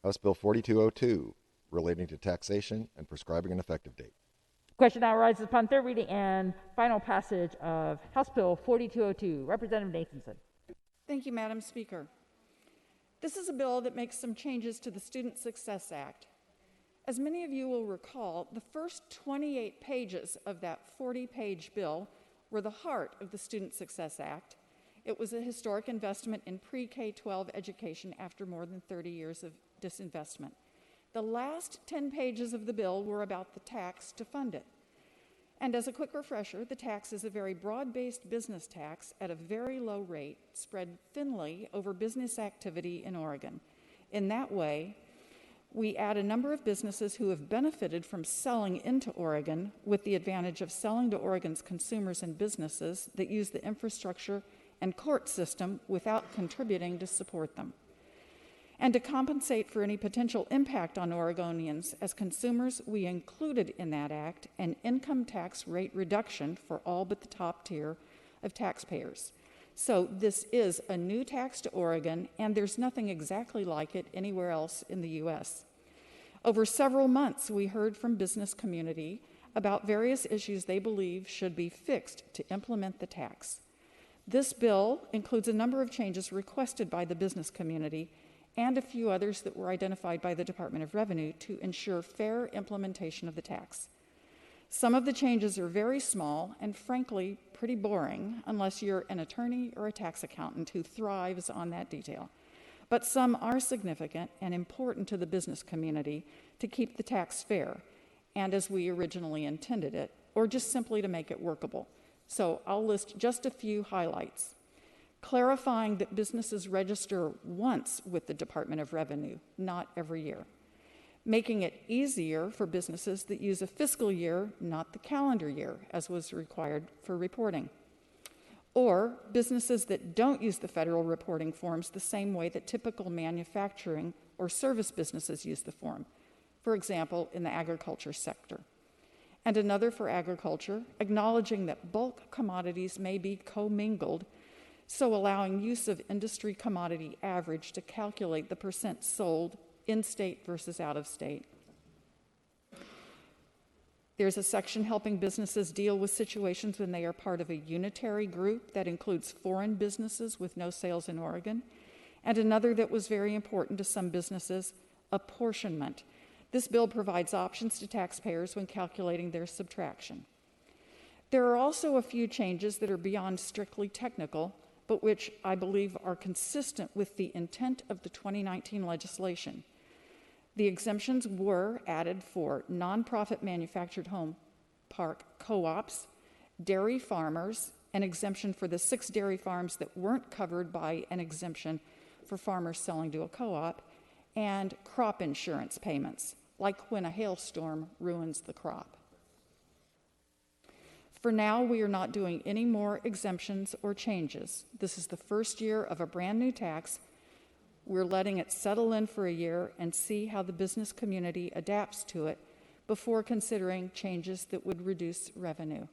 House Bill 4202, relating to taxation and prescribing an effective date. Question now arises upon third reading and final passage of House Bill 4202. Representative Nathanson. Thank you, Madam Speaker. This is a bill that makes some changes to the Student Success Act. As many of you will recall, the first 28 pages of that 40-page bill were the heart of the Student Success Act. It was a historic investment in pre-K-12 education after more than 30 years of disinvestment. The last 10 pages of the bill were about the tax to fund it. And as a quick refresher, the tax is a very broad-based business tax at a very low rate, spread thinly over business activity in Oregon. In that way, we add a number of businesses who have benefited from selling into Oregon with the advantage of selling to Oregon's consumers and businesses that use the infrastructure and court system without contributing to support them. And to compensate for any potential impact on Oregonians as consumers, we included in that act an income tax rate reduction for all but the top tier of taxpayers. So this is a new tax to Oregon, and there's nothing exactly like it anywhere else in the U.S. Over several months, we heard from business community about various issues they believe should be fixed to implement the tax. This bill includes a number of changes requested by the business community and a few others that were identified by the Department of Revenue to ensure fair implementation of the tax. Some of the changes are very small and frankly pretty boring unless you're an attorney or a tax accountant who thrives on that detail. But some are significant and important to the business community to keep the tax fair and as we originally intended it, or just simply to make it workable. So I'll list just a few highlights. Clarifying that businesses register once with the Department of Revenue, not every year. Making it easier for businesses that use a fiscal year, not the calendar year, as was required for reporting. Or businesses that don't use the federal reporting forms the same way that typical manufacturing or service businesses use the form, for example, in the agriculture sector. And another for agriculture, acknowledging that bulk commodities may be commingled, so allowing use of industry commodity average to calculate the percent sold in-state versus out-of-state. There's a section helping businesses deal with situations when they are part of a unitary group that includes foreign businesses with no sales in Oregon, and another that was very important to some businesses, apportionment. This bill provides options to taxpayers when calculating their subtraction. There are also a few changes that are beyond strictly technical, but which I believe are consistent with the intent of the 2019 legislation. The exemptions were added for nonprofit manufactured home park co-ops, dairy farmers, an exemption for the 6 dairy farms that weren't covered by an exemption for farmers selling to a co-op, and crop insurance payments, like when a hailstorm ruins the crop. For now, we are not doing any more exemptions or changes. This is the first year of a brand new tax. We're letting it settle in for a year and see how the business community adapts to it before considering changes that would reduce revenue.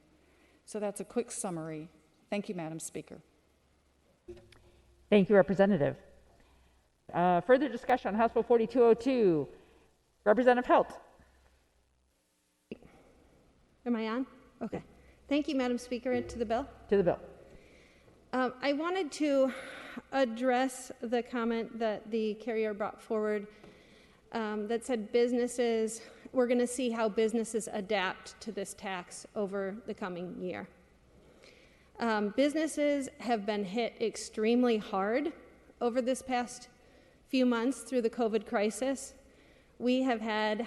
So that's a quick summary. Thank you, Madam Speaker. Thank you, Representative. Further discussion on House Bill 4202. Representative Helt. Am I on? Okay. Thank you, Madam Speaker. To the bill? To the bill. I wanted to address the comment that the carrier brought forward that said businesses, we're going to see how businesses adapt to this tax over the coming year. Businesses have been hit extremely hard over this past few months through the COVID crisis. We have had,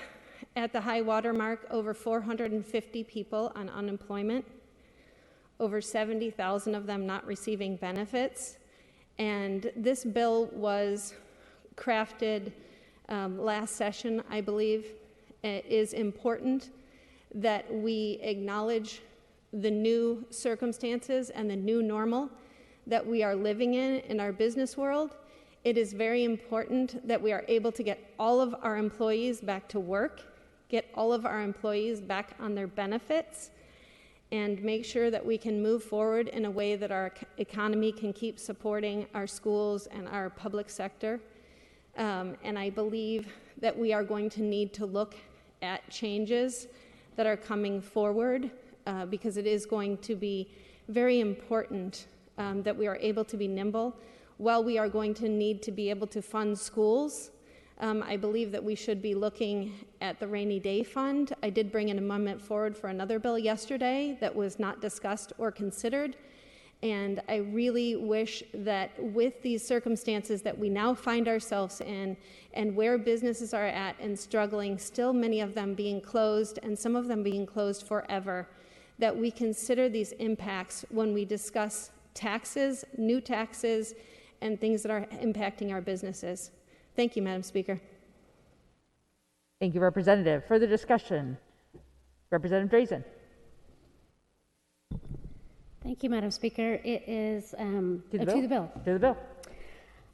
at the high water mark, over 450 people on unemployment, over 70,000 of them not receiving benefits. And this bill was crafted last session, I believe. It is important that we acknowledge the new circumstances and the new normal that we are living in our business world. It is very important that we are able to get all of our employees back to work, get all of our employees back on their benefits, and make sure that we can move forward in a way that our economy can keep supporting our schools and our public sector. And I believe that we are going to need to look at changes that are coming forward because it is going to be very important that we are able to be nimble. While we are going to need to be able to fund schools, I believe that we should be looking at the rainy day fund. I did bring an amendment forward for another bill yesterday that was not discussed or considered. And I really wish that with these circumstances that we now find ourselves in and where businesses are at and struggling, still many of them being closed and some of them being closed forever, that we consider these impacts when we discuss taxes, new taxes, and things that are impacting our businesses. Thank you, Madam Speaker. Thank you, Representative. Further discussion? Representative Drazan. Thank you, Madam Speaker. It is To the bill. To the bill.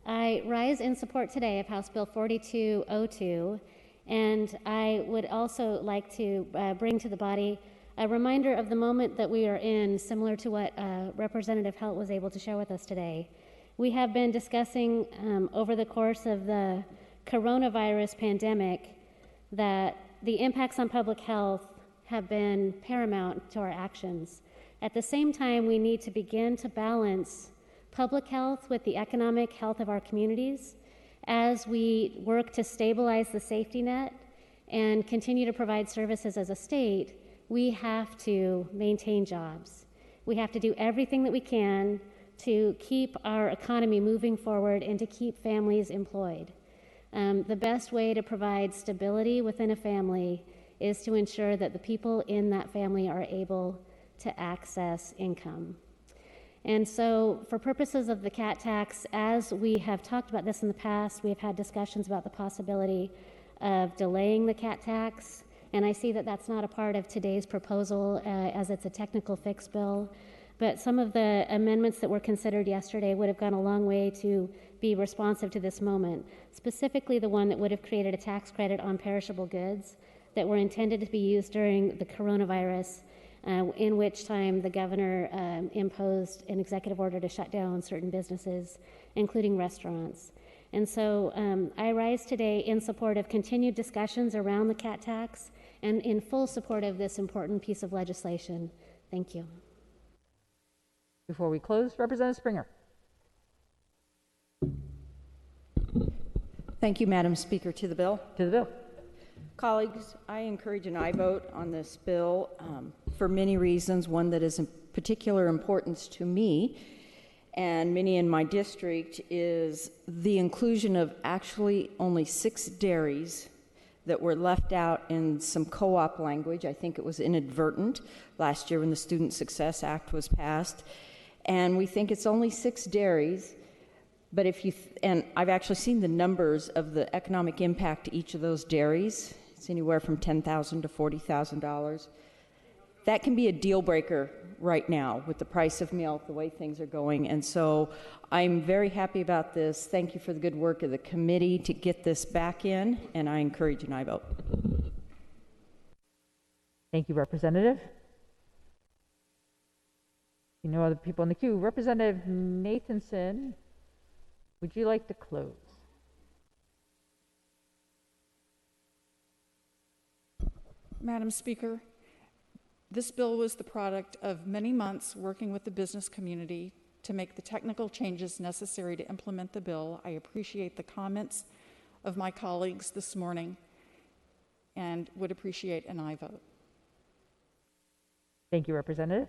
I rise in support today of House Bill 4202, and I would also like to bring to the body a reminder of the moment that we are in, similar to what Representative Helt was able to share with us today. We have been discussing over the course of the coronavirus pandemic that the impacts on public health have been paramount to our actions. At the same time, we need to begin to balance public health with the economic health of our communities as we work to stabilize the safety net and continue to provide services as a state. We have to maintain jobs. We have to do everything that we can to keep our economy moving forward and to keep families employed. The best way to provide stability within a family is to ensure that the people in that family are able to access income. And so for purposes of the CAT tax, as we have talked about this in the past, we have had discussions about the possibility of delaying the CAT tax, and I see that that's not a part of today's proposal as it's a technical fix bill, but some of the amendments that were considered yesterday would have gone a long way to be responsive to this moment, specifically the one that would have created a tax credit on perishable goods that were intended to be used during the coronavirus, in which time the governor imposed an executive order to shut down certain businesses, including restaurants. And so I rise today in support of continued discussions around the CAT tax and in full support of this important piece of legislation. Thank you. Before we close, Representative Sprenger. Thank you, Madam Speaker. To the bill. To the bill. Colleagues, I encourage an aye vote on this bill for many reasons. One that is of particular importance to me and many in my district is the inclusion of actually only 6 dairies that were left out in some co-op language. I think it was inadvertent last year when the Student Success Act was passed. And we think it's only 6 dairies. But if you, and I've actually seen the numbers of the economic impact to each of those dairies. It's anywhere from $10,000 to $40,000. That can be a deal breaker right now with the price of milk, the way things are going. And so I'm very happy about this. Thank you for the good work of the committee to get this back in, and I encourage an aye vote. Thank you, Representative. You know other people in the queue. Representative Nathanson, would you like to close? Madam Speaker, this bill was the product of many months working with the business community to make the technical changes necessary to implement the bill. I appreciate the comments of my colleagues this morning and would appreciate an aye vote. Thank you, Representative.